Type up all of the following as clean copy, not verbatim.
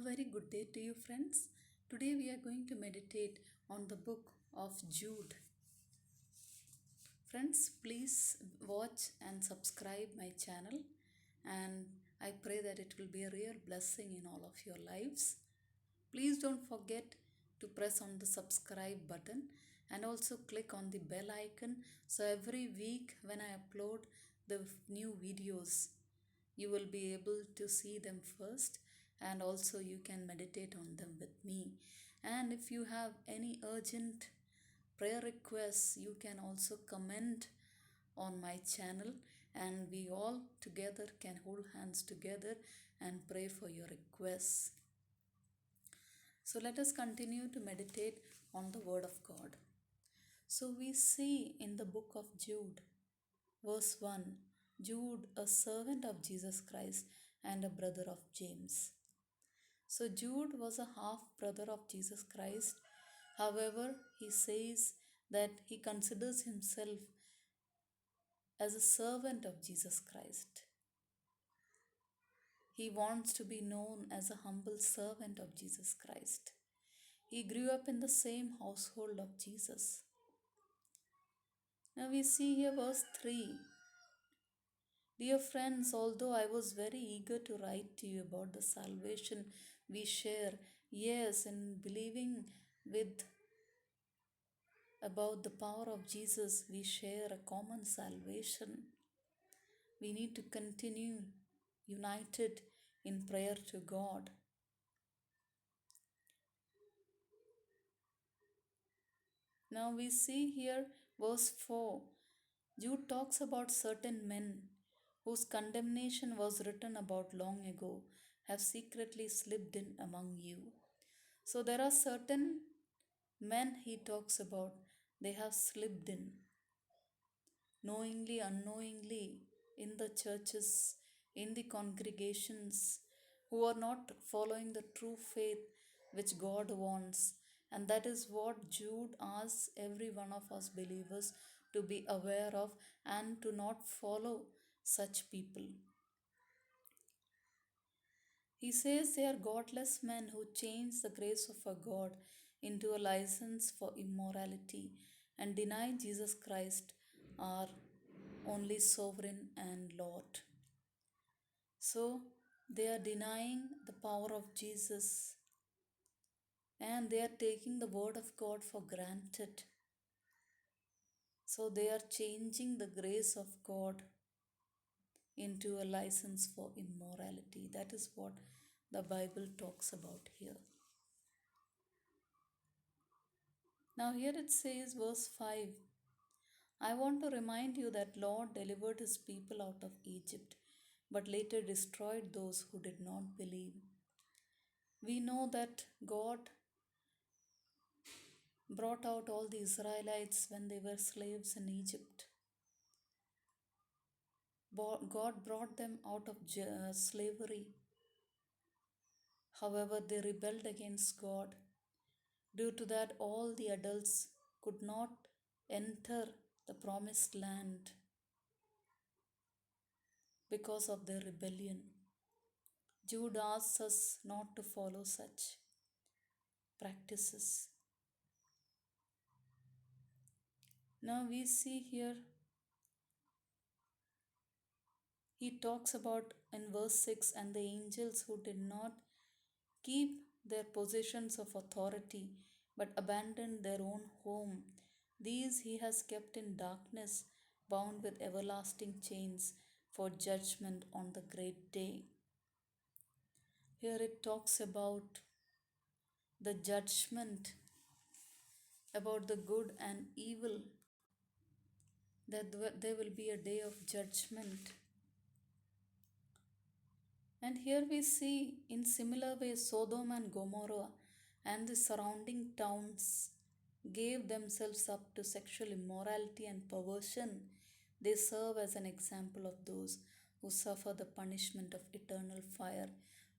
very good day to you, friends. Today we are going to meditate on the book of Jude. Friends, please watch and subscribe my channel, and I pray that it will be a real blessing in all of your lives. Please don't forget to press on the subscribe button and also click on the bell icon so every week when I upload the new videos, you will be able to see them first, and also you can meditate on them with me. And if you have any urgent prayer requests, you can also comment on my channel, and we all together can hold hands together and pray for your requests. So let us continue to meditate on the Word of God. So we see in the book of Jude, verse 1, Jude, a servant of Jesus Christ and a brother of James. So Jude was a half brother of Jesus Christ. However, he says that he considers himself as a servant of Jesus Christ. He wants to be known as a humble servant of Jesus Christ. He grew up in the same household of Jesus. Now we see here verse 3. Dear friends, although I was very eager to write to you about the salvation we share, yes, in believing with about the power of Jesus, we share a common salvation. We need to continue united in prayer to God. Now we see here verse 4. Jude talks about certain men whose condemnation was written about long ago have secretly slipped in among you. So there are certain men he talks about, they have slipped in knowingly, unknowingly, in the churches, in the congregations, who are not following the true faith which God wants. And that is what Jude asks every one of us believers to be aware of and to not follow such people. He says they are godless men who change the grace of a God into a license for immorality and deny Jesus Christ, our only sovereign and Lord. So they are denying the power of Jesus, and they are taking the word of God for granted. So they are changing the grace of God into a license for immorality. That is what the Bible talks about here. Now here it says, verse 5, I want to remind you that Lord delivered his people out of Egypt, but later destroyed those who did not believe. We know that God brought out all the Israelites when they were slaves in Egypt. God brought them out of slavery. However, they rebelled against God. Due to that, all the adults could not enter the promised land because of their rebellion. Jude asks us not to follow such practices. Now we see here, he talks about in verse 6, and the angels who did not keep their positions of authority but abandoned their own home. These he has kept in darkness, bound with everlasting chains for judgment on the great day. Here it talks about the judgment, about the good and evil, that there will be a day of judgment. And here we see in similar way Sodom and Gomorrah and the surrounding towns gave themselves up to sexual immorality and perversion. They serve as an example of those who suffer the punishment of eternal fire.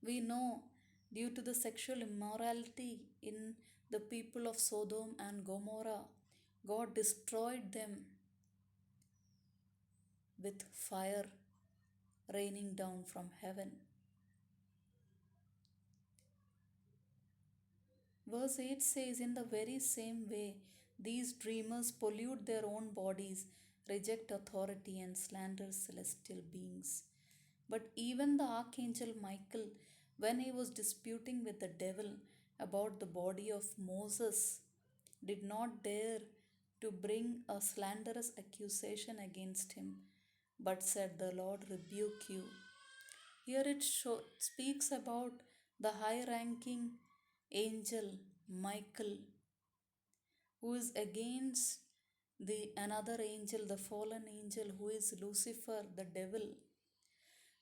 We know due to the sexual immorality in the people of Sodom and Gomorrah, God destroyed them with fire raining down from heaven. Verse 8 says, in the very same way, these dreamers pollute their own bodies, reject authority, and slander celestial beings. But even the archangel Michael, when he was disputing with the devil about the body of Moses, did not dare to bring a slanderous accusation against him, but said, the Lord rebuke you. Here it speaks about the high ranking angel Michael, who is against the another angel, the fallen angel, who is Lucifer, the devil.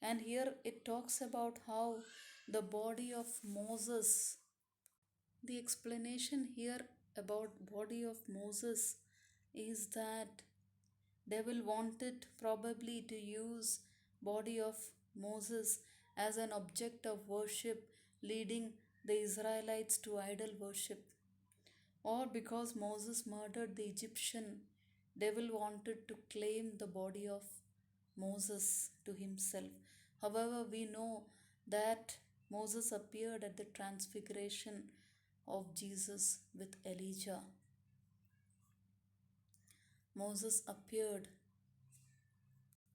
And here it talks about how the body of Moses, the explanation here about body of Moses is that devil wanted probably to use body of Moses as an object of worship, leading the Israelites to idol worship. Or because Moses murdered the Egyptian, devil wanted to claim the body of Moses to himself. However, we know that Moses appeared at the transfiguration of Jesus with Elijah. Moses appeared